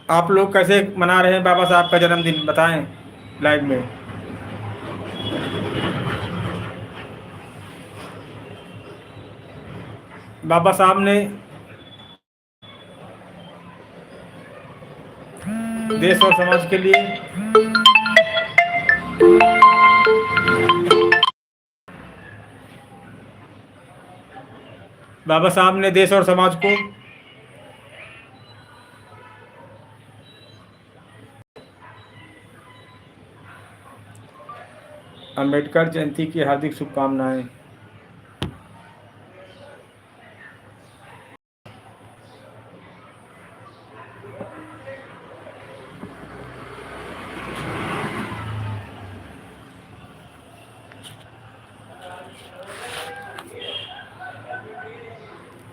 आप लोग कैसे मना रहे हैं बाबा साहब का जन्मदिन, बताएं लाइव में। बाबा साहब ने देश और समाज के लिए बाबा साहब ने देश और समाज को अंबेडकर जयंती की हार्दिक शुभकामनाएं।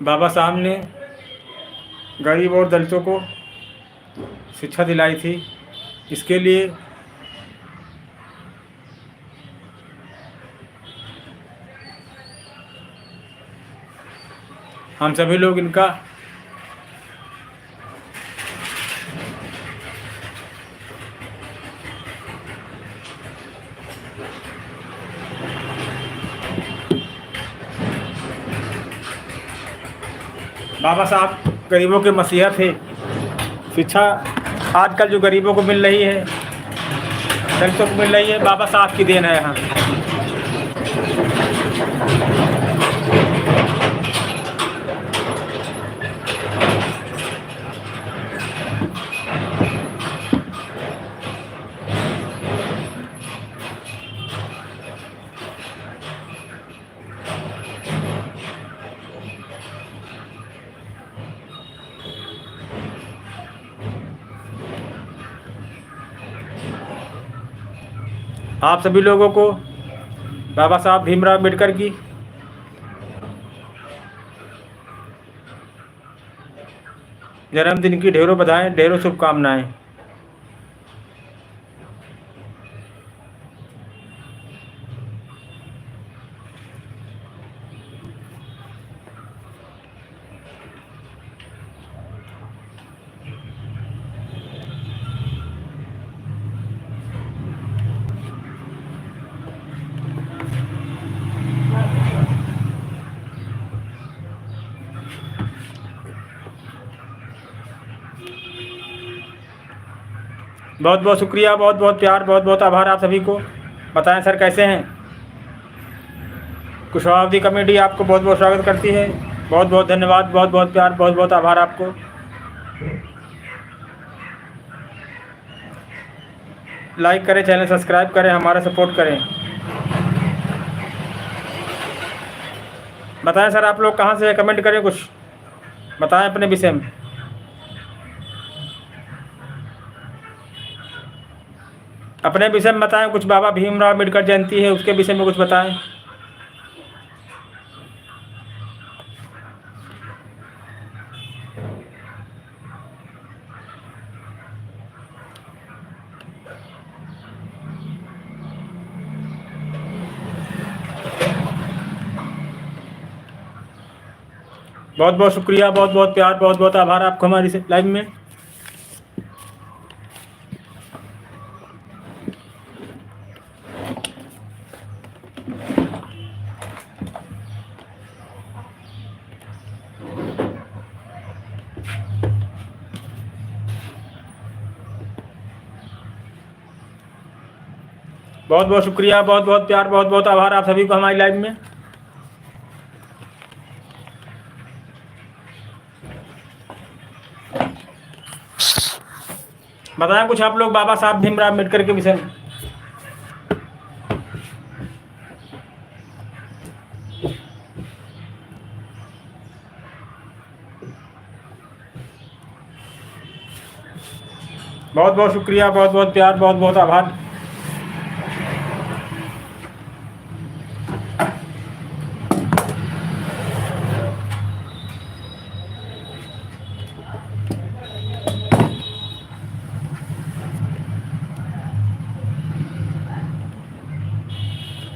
बाबा साहब ने गरीब और दलितों को शिक्षा दिलाई थी। इसके लिए हम सभी लोग इनका बाबा साहब गरीबों के मसीहा थे। शिक्षा आजकल जो गरीबों को मिल रही है, दलितों को मिल रही है, बाबा साहब की देन है। यहाँ आप सभी लोगों को बाबा साहब भीमराव अम्बेडकर की जन्मदिन की ढेरों बधाएं, ढेरों शुभकामनाएं। बहुत बहुत शुक्रिया, बहुत बहुत प्यार, बहुत बहुत आभार आप सभी को। बताएं सर कैसे हैं। कुशवाहा कमेटी आपको बहुत बहुत स्वागत करती है। बहुत बहुत धन्यवाद, बहुत बहुत प्यार, बहुत बहुत आभार आपको। लाइक करें, चैनल सब्सक्राइब करें, हमारा सपोर्ट करें। बताएं सर आप लोग कहाँ से हैं, कमेंट करें, कुछ बताएं अपने विषय में। अपने विषय में बताएं कुछ। बाबा भीमराव अम्बेडकर जयंती है, उसके विषय में कुछ बताएं। बहुत बहुत शुक्रिया, बहुत बहुत प्यार, बहुत बहुत आभार आपको हमारी लाइव में। बहुत बहुत शुक्रिया, बहुत बहुत प्यार, बहुत बहुत आभार आप सभी को हमारी लाइव में। बताएं कुछ आप लोग बाबा साहब भीमराव अम्बेडकर के विषय में। बहुत बहुत शुक्रिया, बहुत बहुत प्यार, बहुत बहुत आभार।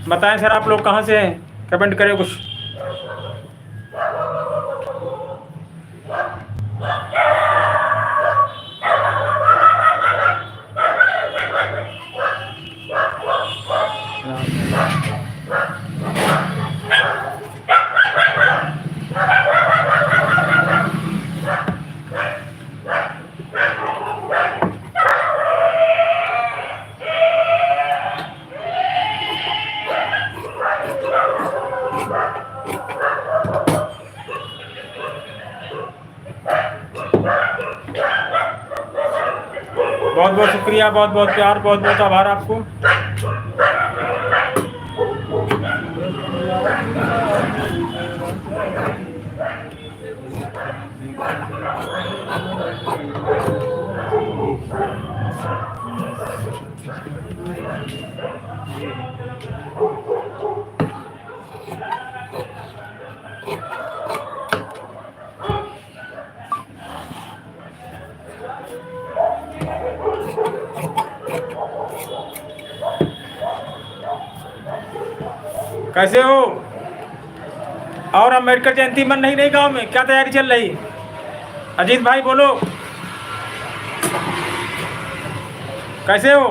बताएं सर आप लोग कहाँ से हैं, कमेंट करें कुछ। बहुत शुक्रिया, बहुत बहुत प्यार, बहुत बहुत आभार आपको। कैसे हो? और अम्बेडकर जयंती मन नहीं नहीं गांव में क्या तैयारी चल रही? अजीत भाई बोलो, कैसे हो?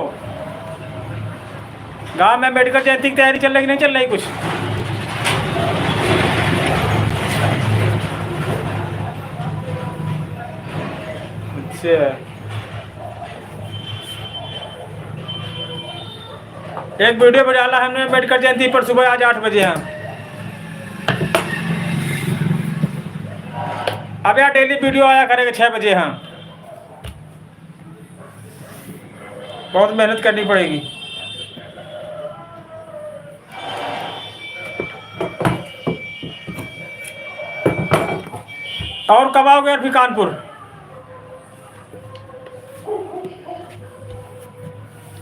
गांव में अम्बेडकर जयंती की तैयारी चल रही नहीं चल रही कुछ? अच्छा, एक वीडियो बजाला हमने अम्बेडकर जयंती पर सुबह आज 8 बजे हैं। अब यार डेली वीडियो आया करेगा 6 बजे। हाँ, बहुत मेहनत करनी पड़ेगी। और कब आओगे अभी कानपुर?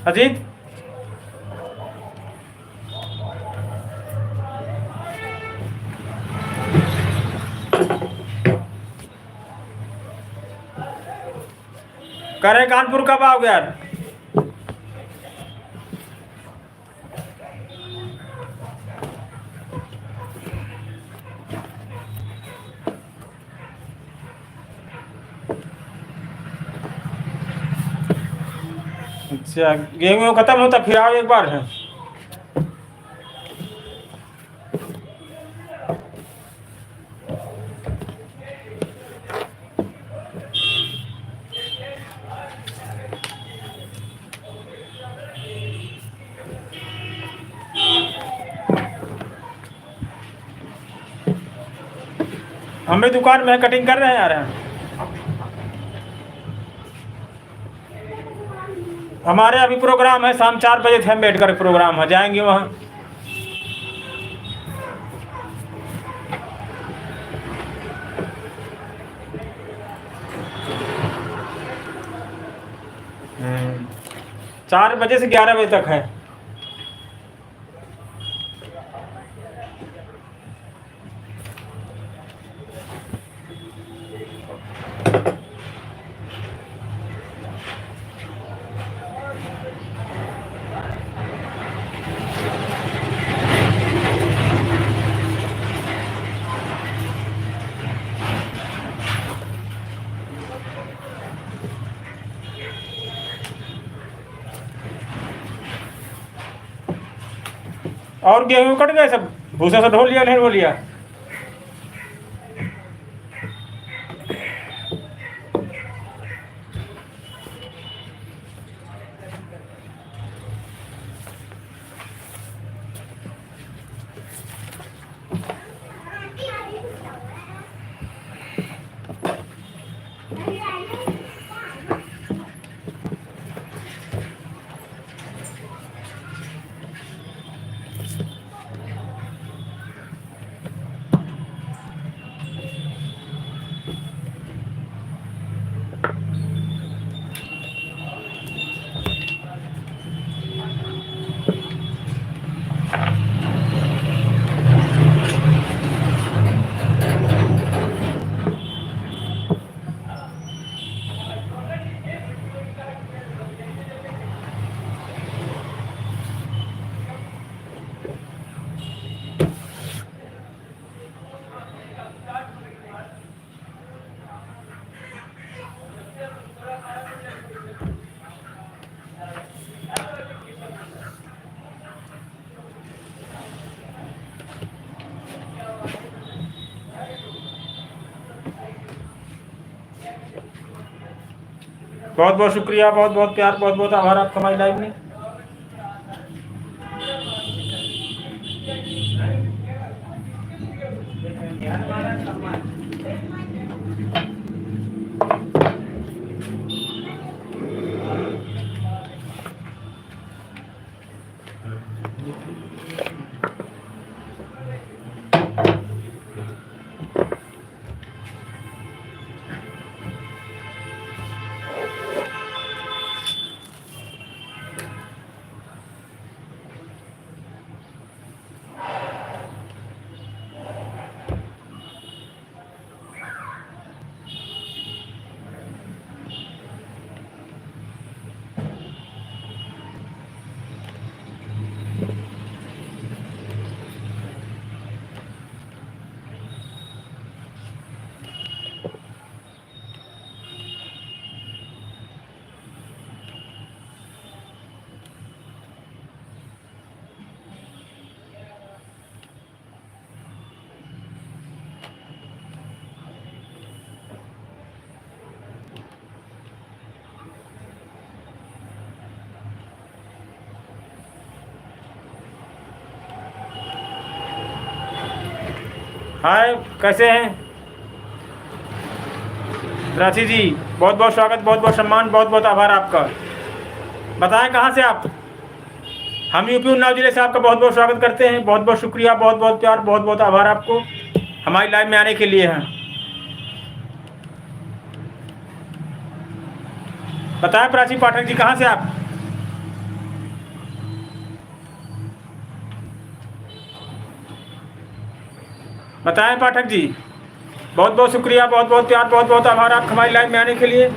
अजीत, कह रहे कानपुर कब आओगे यार? अच्छा, गेहूँ खत्म होता फिर आओ एक बार है। हम भी दुकान में कटिंग कर रहे हैं यार। हमारे अभी प्रोग्राम है शाम 4 बजे थे, अम्बेडकर प्रोग्राम है, जाएंगे वहाँ। हम्म, 4 बजे से 11 बजे तक है। और गेहूँ कट गए सब? भूसा से ढो लिया नहीं ढो लिया? बहुत बहुत शुक्रिया, बहुत बहुत प्यार, बहुत बहुत आभार आपका हमारी लाइव में। हाय, कैसे हैं प्राची जी? बहुत बहुत स्वागत, बहुत बहुत सम्मान, बहुत बहुत आभार आपका। बताएं कहाँ से आप? हम यूपी उन्नाव जिले से आपका बहुत बहुत स्वागत करते हैं। बहुत बहुत शुक्रिया, बहुत बहुत प्यार, बहुत बहुत आभार आपको हमारी लाइव में आने के लिए हैं। बताएं प्राची पाठक जी, कहाँ से आप? बताएं पाठक जी। बहुत बहुत शुक्रिया, बहुत बहुत प्यार, बहुत बहुत आभार आप हमारी लाइव में आने के लिए।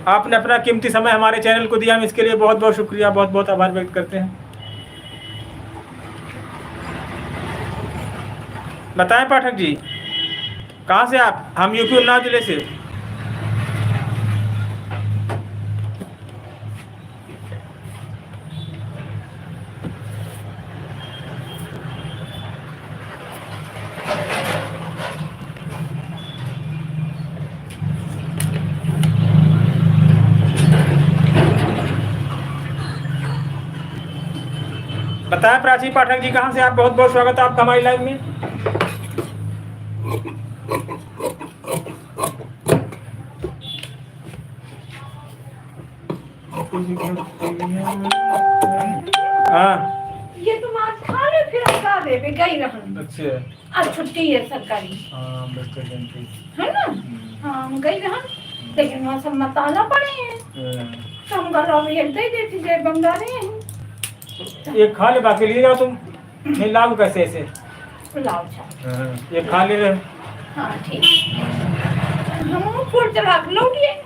आपने अपना कीमती समय हमारे चैनल को दिया, हम इसके लिए बहुत बहुत शुक्रिया, बहुत बहुत आभार व्यक्त करते हैं। बताएं पाठक जी, कहाँ से आप? हम यूपी उन्नाव जिले से। बताएं प्राची पाठक जी, कहाँ से आप? बहुत बहुत स्वागत है आपका हमारी लाइव में। हाँ, ये तुम आज खा ले फिर हम खा दे गई रहन। अच्छा, आज छुट्टी है सरकारी, हाँ बिल्कुल बिल्कुल। है ना? हाँ हम गई रहन, लेकिन वहाँ सब मसाला पड़े हैं तो हम घर अब एक दे देती जे बंगाली हैं। एक खा ले, बाकी ले जाओ तुम। नहीं लाओ कैसे ऐसे? लाओ छा। एक खा ले रहे। हाँ ठीक। हम फूल चढ़ा के लौटिए।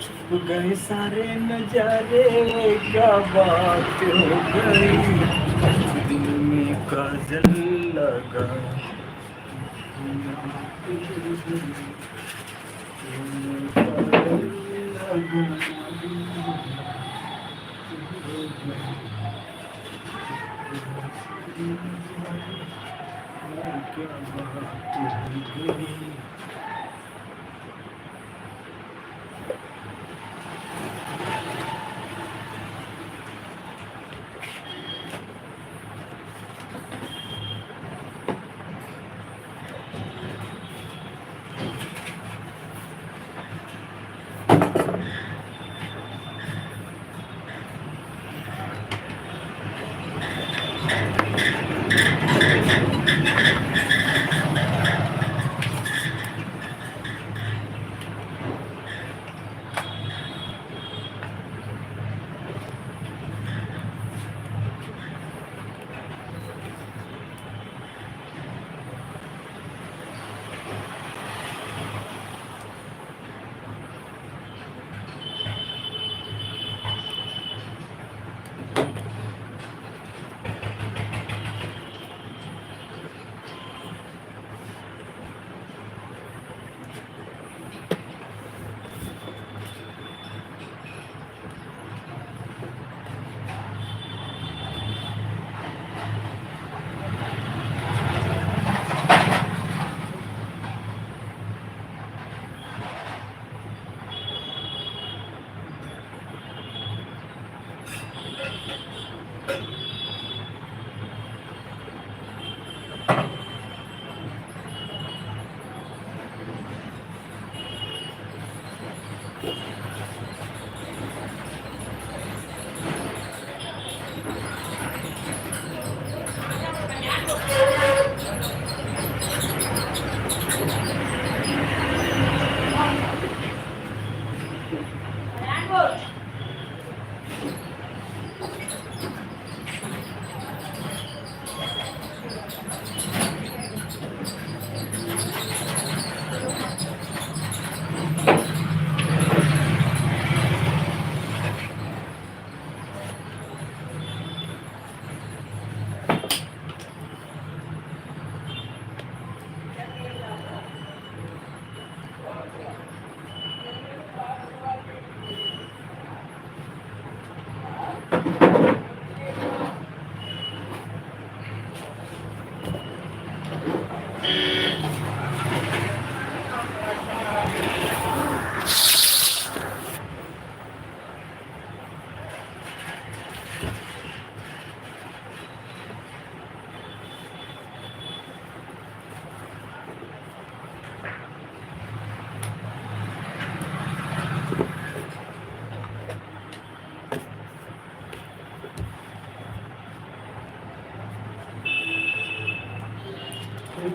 छुप गए सारे नजारे, क्या बात हो गई, दिल में काजल लगा।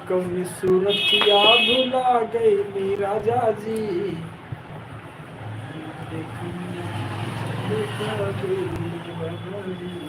कभी सूरतिया भुला गई नी राजा जी, भुला गई नी राजा जी।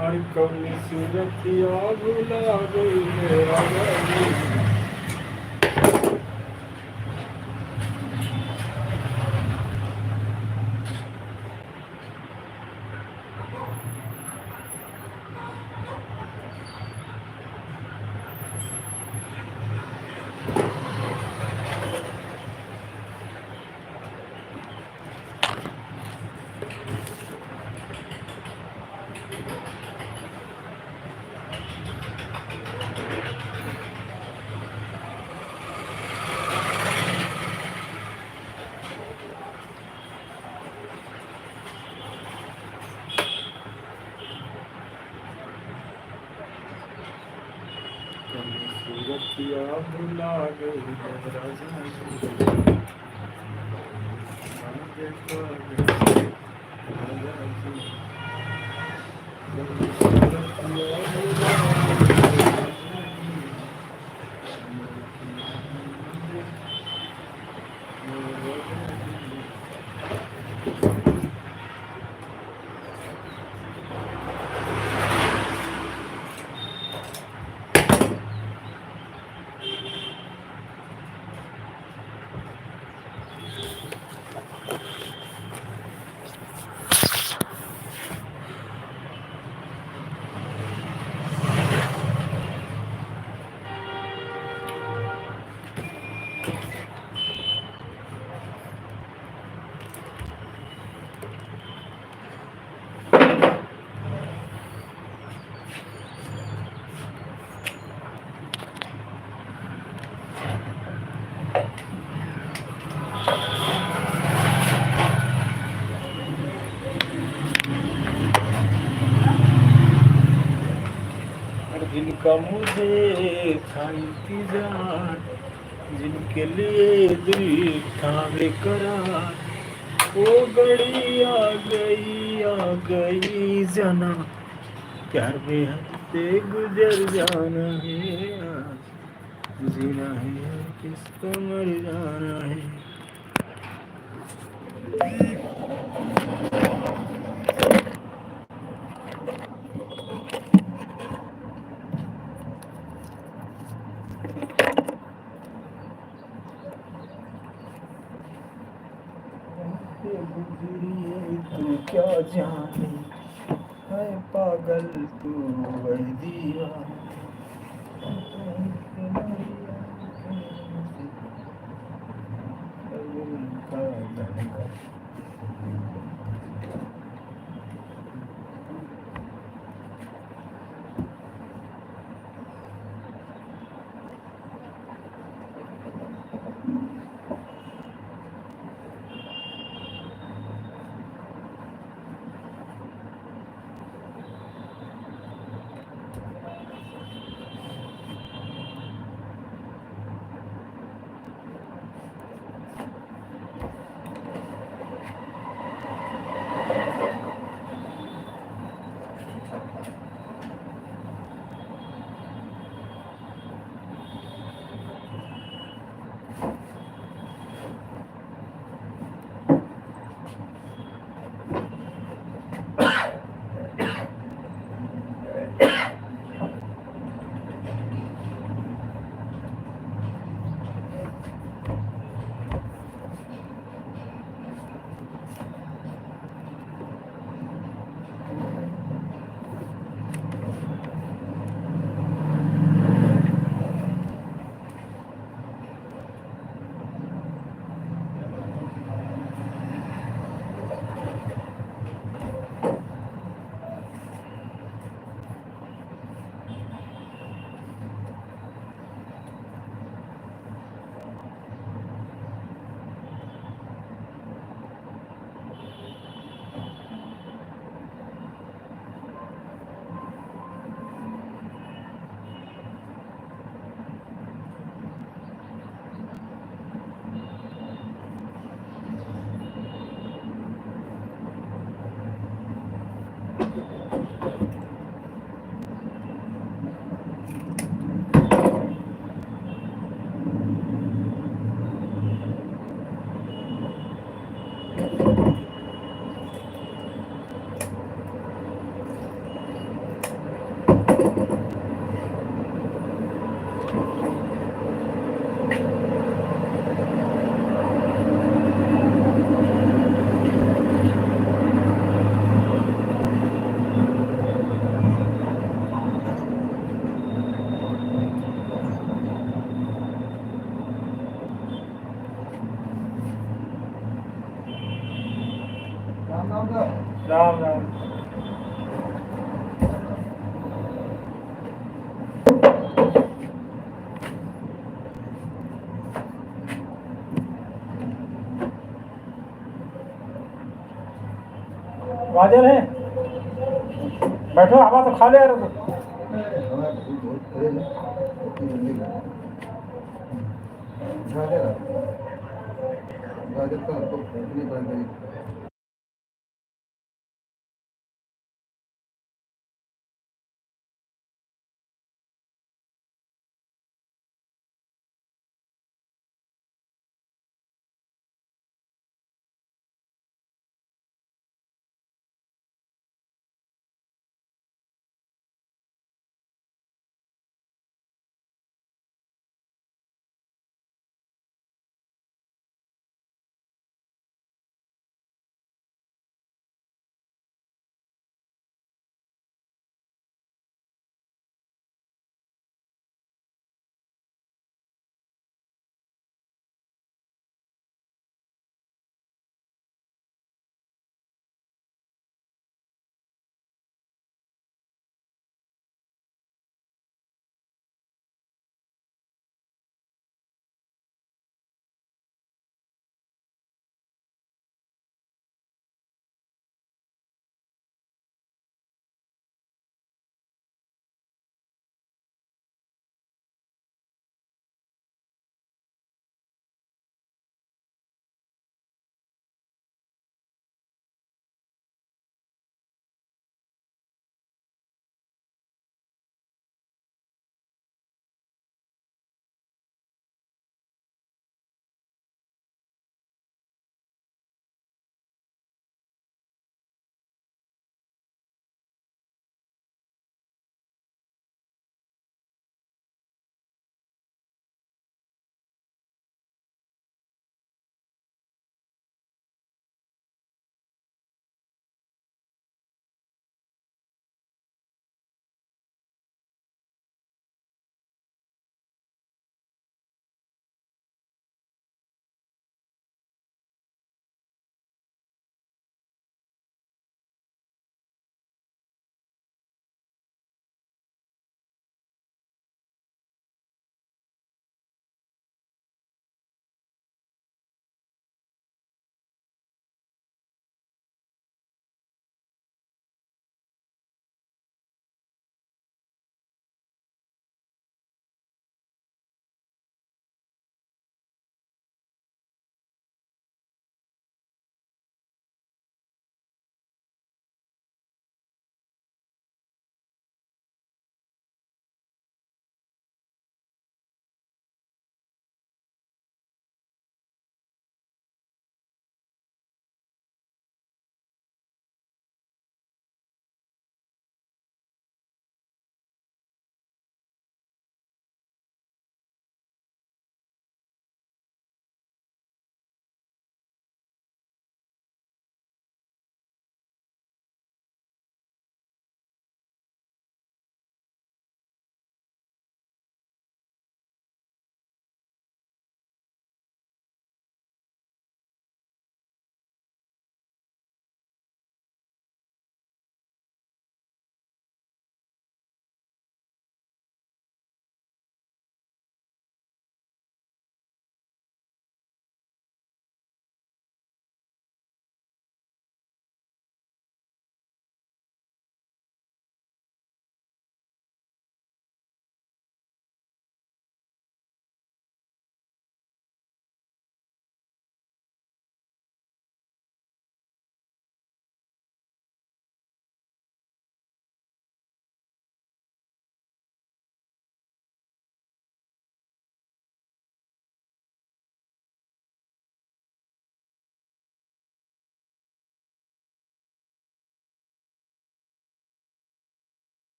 हर कौन सूरतिया भुला गई मेरा गली। भुला गई जिनका मुझे था इंतजार, जिनके लिए दिल था बेकरार, वो घड़ी आ गई जाना, प्यार में हंसते गुजर जाना है, जीना है किसको मर जाना है। तू क्या जाने है पागल तू है दीवाना। राम राम। गाजर है, बैठो हवा तो खा ले यार। झालेला भाजपचा कुणीपर्यंत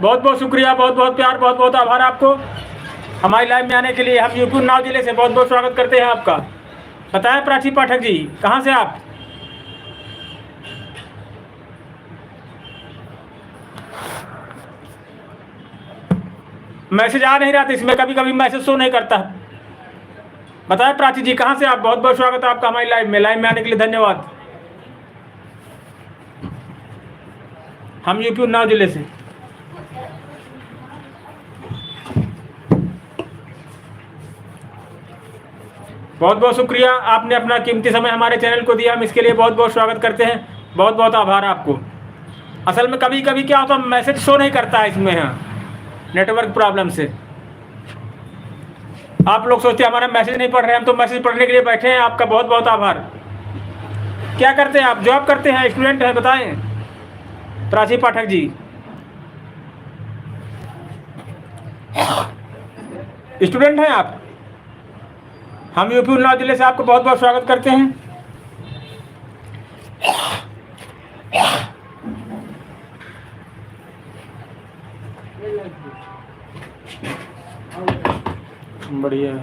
बहुत बहुत शुक्रिया, बहुत बहुत प्यार, बहुत बहुत आभार आपको हमारी लाइव में आने के लिए। हम यूपी उन्नाव जिले से बहुत बहुत स्वागत करते हैं आपका। बताएं प्राची पाठक जी, कहाँ से आप? मैसेज आ नहीं रहा था इसमें, कभी कभी मैसेज शो नहीं करता। बताएं प्राची जी, कहाँ से आप? बहुत बहुत स्वागत है आपका हमारी लाइव में आने के लिए धन्यवाद। हम यूपी उन्नाव जिले से। बहुत बहुत शुक्रिया, आपने अपना कीमती समय हमारे चैनल को दिया, हम इसके लिए बहुत बहुत स्वागत करते हैं। बहुत बहुत आभार आपको। असल में कभी कभी क्या होता है, मैसेज शो नहीं करता है इसमें, हाँ, नेटवर्क प्रॉब्लम से। आप लोग सोचते हैं हमारा मैसेज नहीं पढ़ रहे हैं, हम तो मैसेज पढ़ने के लिए बैठे हैं। आपका बहुत बहुत आभार। क्या करते हैं आप? जॉब करते हैं, स्टूडेंट हैं? बताएं प्राची पाठक जी। स्टूडेंट हैं आप? हम यूपी उन्नाव जिले से आपको बहुत बहुत स्वागत करते हैं। बढ़िया।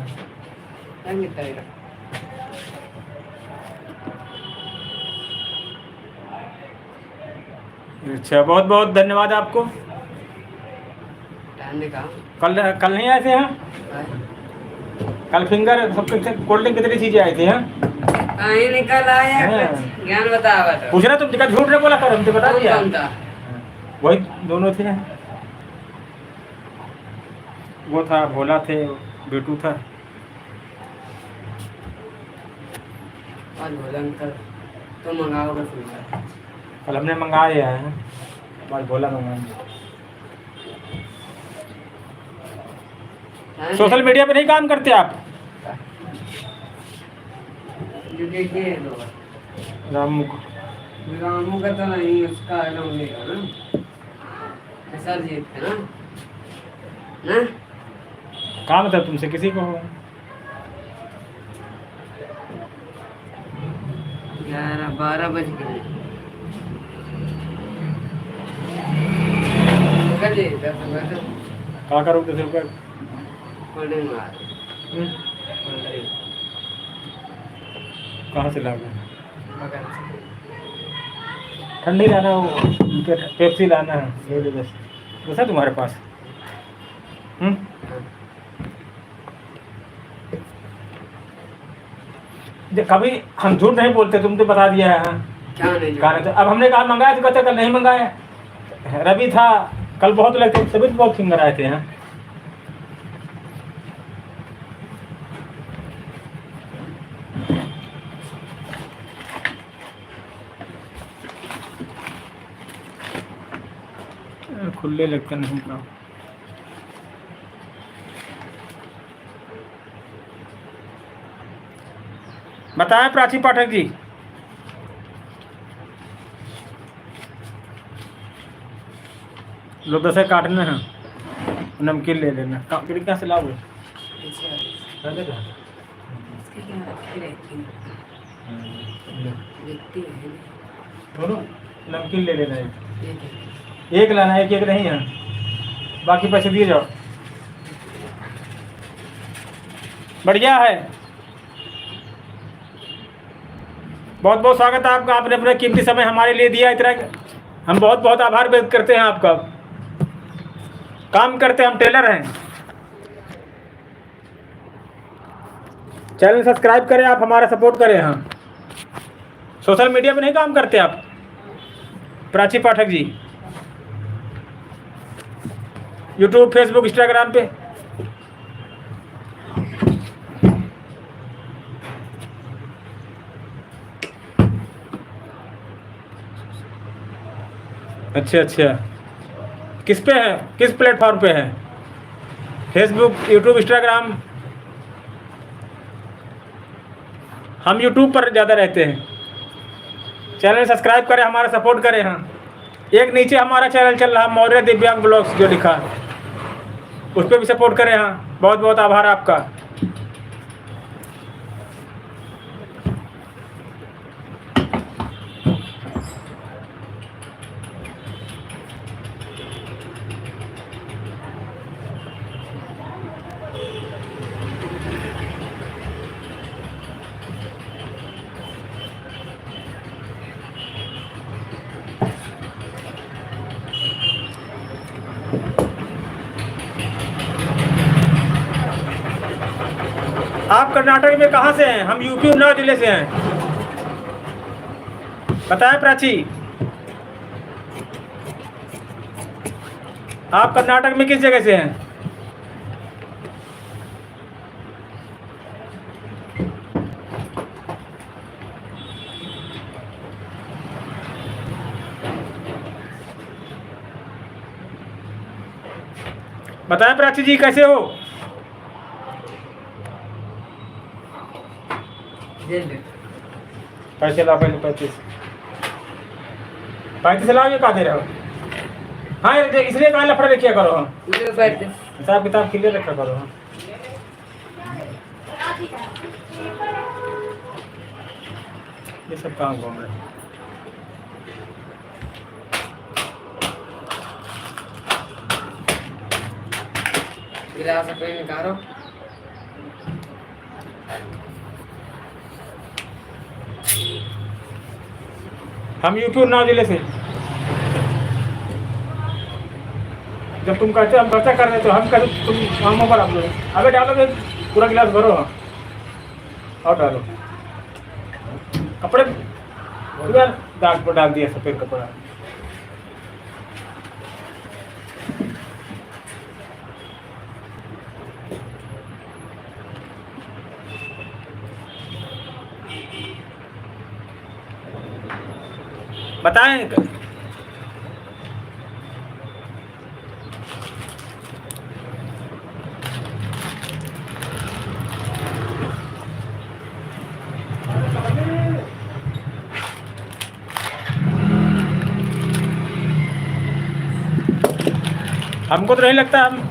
अच्छा, बहुत बहुत धन्यवाद आपको। कल नहीं आए थे यहाँ? कल फिंगर सब कोल्ड ड्रिंक कितनी चीजें आई थी? कहीं निकल आया ज्ञान बतावा तो पूछ रहा, तुम झूठ नहीं बोला कर, हमसे बता दिया। वही दोनों थे, वो था भोला थे, बेटू था। आज भोला अंकल तो मंगाओगे फिंगर? कल हमने मंगाया है, आज भोला मंगाएंगे। सोशल मीडिया पे नहीं काम करते आप? जो देखिए रामू का तो नहीं, उसका नाम लेगा ना, सर जी थे ना ना काम था तुमसे किसी को? 11-12 बज गए। क्या करोगे 10 रुपये? कहाँ से लाओगे? ठंडी लाना हो, पेप्सी लाना है, ले लो बस। बस है तुम्हारे पास? कभी हम झूठ नहीं बोलते, तुम तो बता दिया है। क्या नहीं तो अब हमने कहा मंगाया, तो कहते कल नहीं मंगाया। रवि था कल, बहुत लगते सभी तो बहुत फिंगर आए थे यहाँ। खुले लगते नहीं का। बताएं प्राची पाठक जी। लो 10 काटने हैं, नमकीन ले लेना। क्या से लाओगे? दोनों नमकीन ले लेना, एक लाना, एक नहीं है, बाकी पैसे दिए जाओ। बढ़िया है, बहुत बहुत स्वागत है आपका। आपने अपना कीमती समय हमारे लिए दिया, इतना हम बहुत बहुत आभार व्यक्त करते हैं आपका। काम करते हैं, हम टेलर हैं। चैनल सब्सक्राइब करें, आप हमारा सपोर्ट करें। हाँ, सोशल मीडिया पे नहीं काम करते आप Prachi Pathak ji? YouTube, Facebook, Instagram पे? अच्छा अच्छा, किस पे है, किस प्लेटफॉर्म पे है? Facebook, YouTube, Instagram? हम यूट्यूब पर ज़्यादा रहते हैं। चैनल सब्सक्राइब करें, हमारा सपोर्ट करें। हाँ, एक नीचे हमारा चैनल चल रहा, मौर्य दिव्यांग ब्लॉग्स जो लिखा, उस पर भी सपोर्ट करें। हाँ, बहुत बहुत आभार आपका। आप कर्नाटक में कहाँ से हैं? हम यूपी उन्नाव जिले से हैं। बताएं प्राची, आप कर्नाटक में किस जगह से हैं? बताएं प्राची जी, कैसे हो? पैसे लाओ पहले, 35 लाओ। ये कहा दे रहे हो? हाँ यार, इसलिए कहाँ लफड़ा रखिया करो। हाँ, हिसाब किताब क्लियर रखा करो। हाँ, ये सब काम घूम रहे। गिलास अपने निकालो। हम यूपी उन्नाव जिले से। जब तुम कहते हम खर्चा कर रहे तो हम कहते तुम कामों पर आप लोग अबे डालो, पूरा गिलास भरो। हाँ, और डालो कपड़े, पूरा दाग पर डाल दिया सफेद कपड़ा। बताएं हमको तो नहीं लगता हम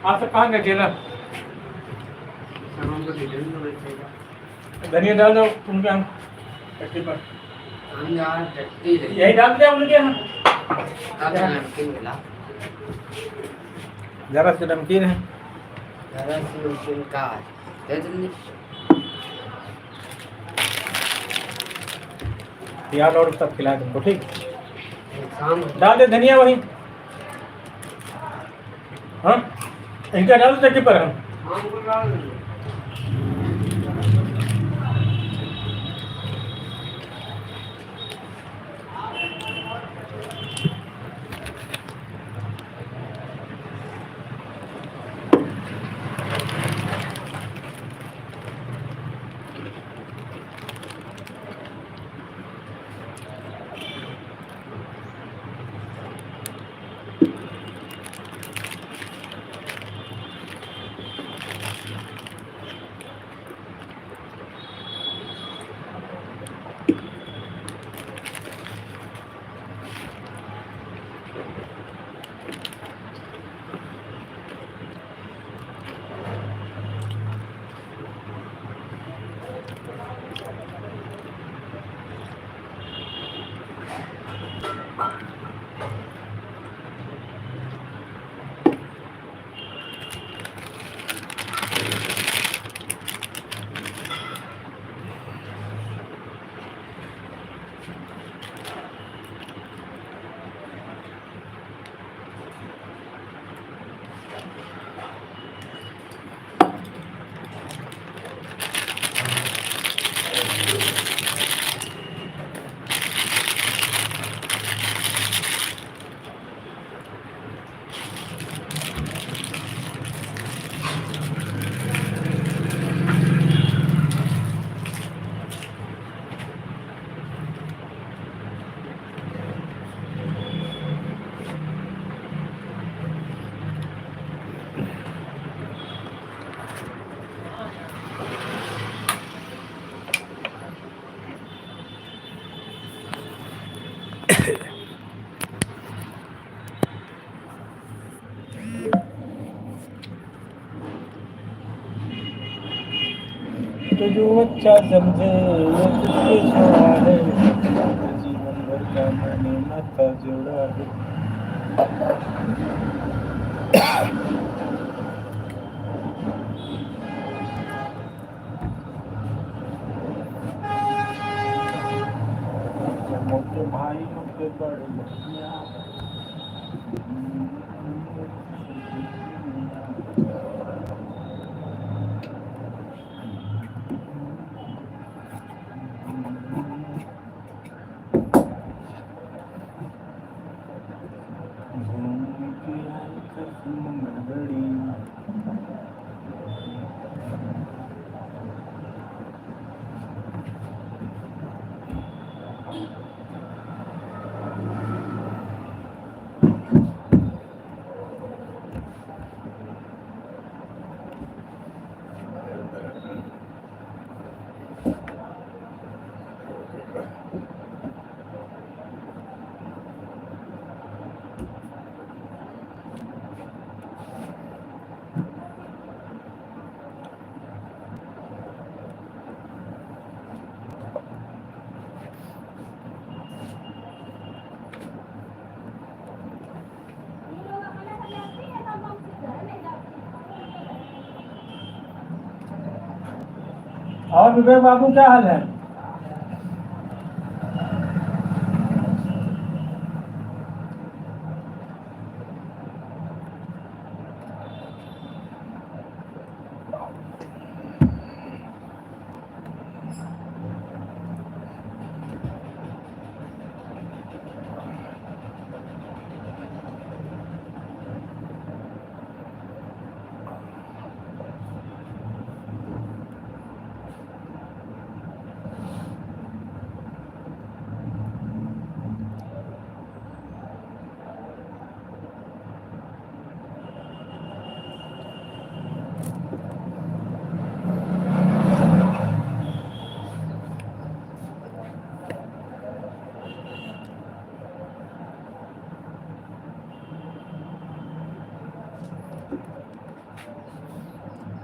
आप सब कहाँ गए टेलर? सामान को दे दो तो चाहिए। धनिया डाल दो उनके हम चट्टी पर। हम यहाँ चट्टी ले। यही डाल दिया उनके यहाँ। अब नमकीन मिला। जरा से नमकीन है। ज़्यादा सी नमकीन का दे जल्दी। प्याज और सब खिला तुमको, ठीक? शाम डाल दे धनिया वही। हाँ, इनका डाल दो चट्टी पर। हम शाम को डाल दो। तो जो अच्छा समझे वो तुझसे छोड़ा है, जीवन भर का मैंने नाता जोड़ा है। मोटे भाई मोटे बड़े भैया, घूम के आई कसम बड़ी। और विवेक बाबू क्या हाल है?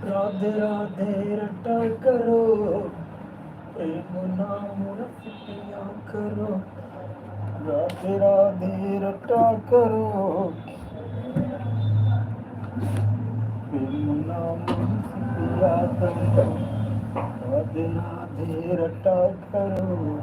राधे राधे रटा करो, प्रेम नाम रस पिया करो। राधे राधे रटा करो, प्रेम नाम रस पिया करो। राधे राधे रटा करो।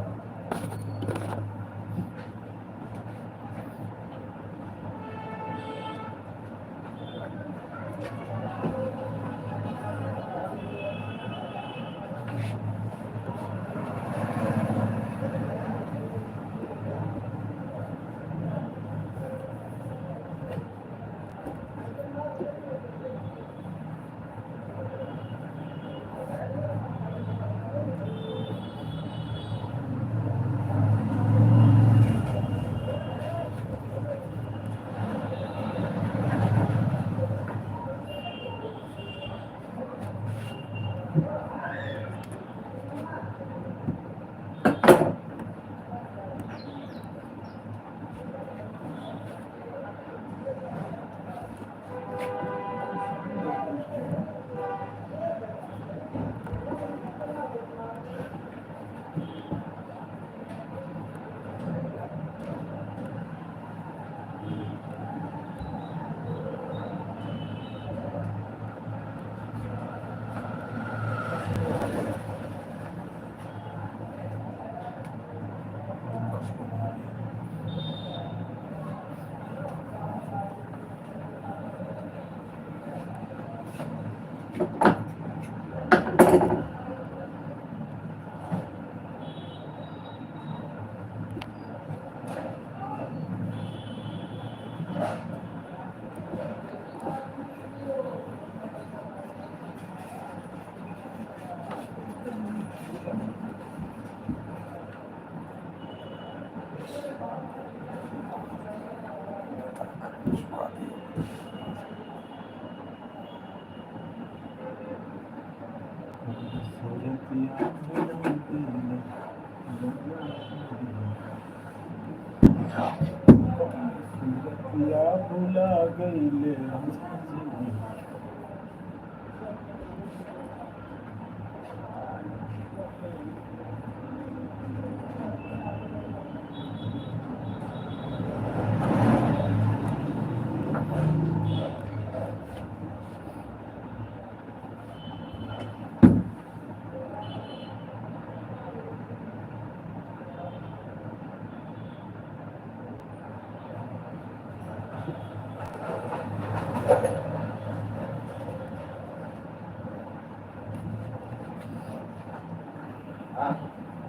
या भुला गईले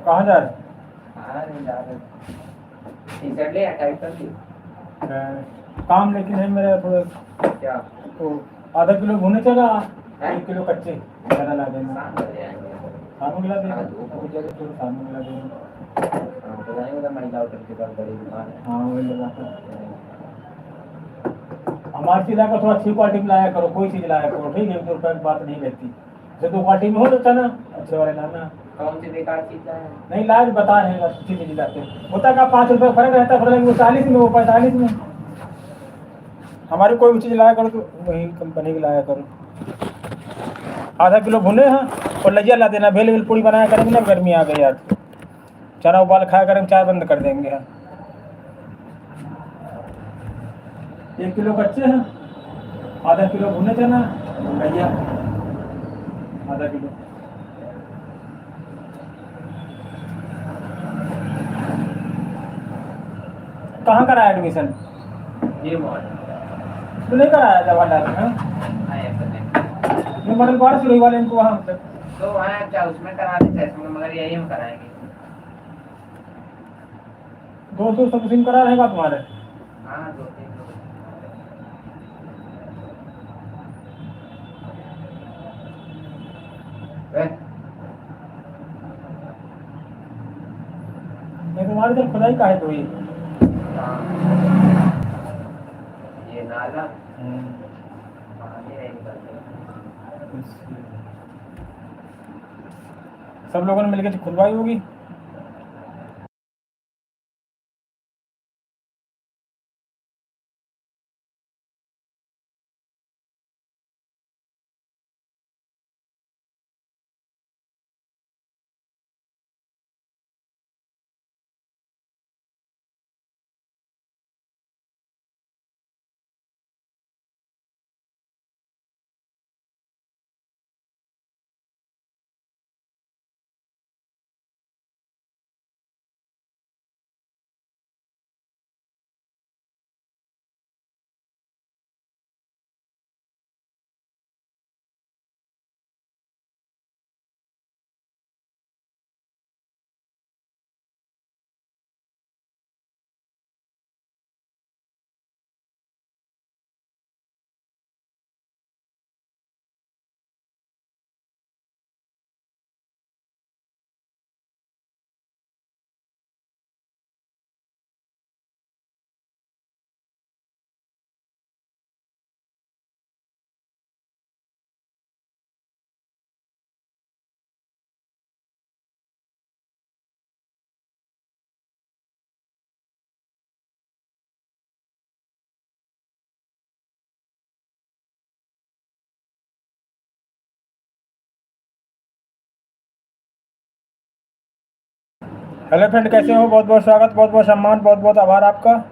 कहाँ जा रहे? नहीं जा रहे। टी-शर्ट ले टाइट कर दी। काम लेकिन है मेरा थोड़ा क्या? तो आधा किलो भुने चला, हैं? 1 किलो कच्चे ज़्यादा ला देना। शाम को ले आएंगे। शाम को ला देना। हाँ, धूप हो जाएगी। तो शाम को ला देना। हाँ, तो जाएंगे तो महिला होटल के पास बड़ी दुकान है। हाँ वही लगा कर। हमारी चीज़ लाकर थोड़ा अच्छी क्वालिटी में लाया करो, कोई चीज़ लाया करो, ठीक है? 1-2 रुपये की बात नहीं रहती। जब 2 क्वालिटी में हो तो ना अच्छे वाले लाना। कौन सी बेकार चीज़ है? नहीं लाज बता रहे हैं, अच्छी चीज़ लाते होता का 5 रुपये फर्क रहता है, फर्क वो 40 में, वो 45 में। हमारी कोई भी चीज़ लाया करो तो वही कंपनी की लाया करो। आधा किलो भुने हैं और लजिया ला देना। भेल वेल पूड़ी बनाया करेंगे ना, गर्मी आ गई आज। चना उबाल खाया करेंगे, चाय बंद कर देंगे। हाँ 1 किलो कच्चे हैं, आधा किलो भुने चना, लजिया आधा किलो। कहाँ कराया एडमिशन? ये मॉडल तो नहीं कराया जवाहरलाल में? हाँ? आया पता ये मॉडल बाहर से वाले इनको वहाँ मतलब तो वहाँ क्या उसमें करा देते हैं, मगर यही हम कराएंगे। 200 सब सिम करा रहेगा तुम्हारे? हाँ 2-3 लोग। नहीं तुम्हारी तरफ खुदाई का है तो ये। ये नाला पानी है निकलते। सब लोगों ने मिलकर खुदवाई होगी। हेलो फ्रेंड, कैसे हो? बहुत बहुत स्वागत, बहुत बहुत सम्मान, बहुत बहुत आभार आपका।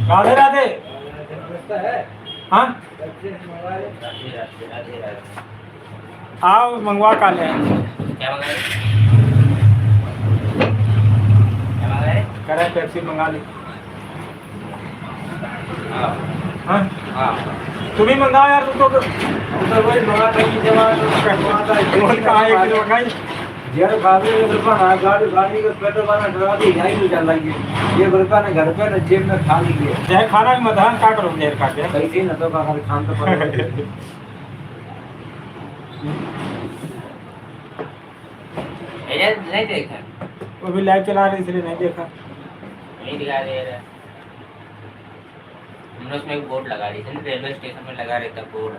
राधे राधे। हाँ आओ मंगवा का ले करे पेप्सी मंगा ली। हाँ तुम ही मंगाओ यार, तुमको वही मंगा कहाँ एक किलो मंगाई। यार खावे रुपया ना गाड़ी का पेट्रोल वाला डरा दी यही नहीं चल रही है। ये रुपया ने घर पे न जेब में खा ली है। जहर खाना भी मत है, क्या करो जहर खा के। कैसे न तो बाहर खान तो पड़ा नहीं देखा, वो भी लाइव चला रहे इसलिए नहीं देखा। नहीं दिखा दे रहा। हमने उसमें एक बोर्ड लगा दी थी ना, रेलवे स्टेशन में लगा रहता बोर्ड,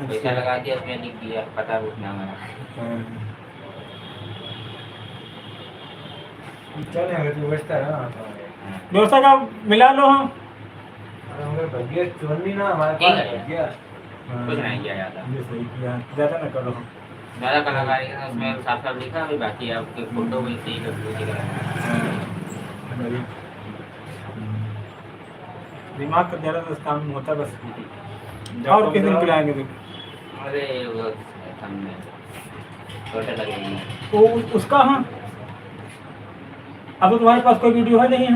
पैसा लगा दिया उसमें, लिख दिया पता पूछना हमारा। चले अगर तू बचता है ना व्यवस्था का मिला लो हम। हमारे भैया चुन्नी ना हमारे ठीक पास है। भैया कुछ नहीं किया जाता, ये सही किया, ज्यादा ना करो। ज़्यादा कलाकारी है उसमें साफ साफ लिखा, अभी बाकी आपके फोटो भी सही कर दिमाग का ज्यादा तो काम होता है बस। और किस दिन खिलाएंगे तुम? अरे वो हमने छोटे लगेगी। वो उसका हाँ, अब तो तुम्हारे पास कोई वीडियो है नहीं है।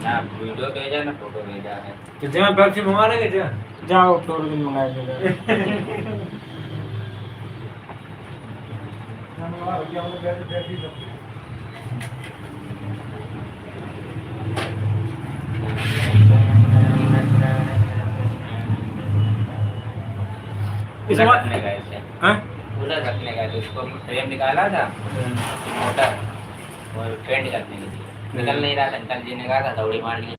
ना वीडियो भेजा ना फोटो भेजा है। तो जहाँ पेप्सी मंगा लेंगे जहाँ जाओ थोड़े दिन मंगाएंगे। इस कूलर बार रखने गए थे, हाँ कूलर रखने गए थे, उसको फ्रेम निकाला था मोटर और पेंट करने के लिए, निकल नहीं रहा था, अंकल जी ने कहा था दौड़ी मार ली।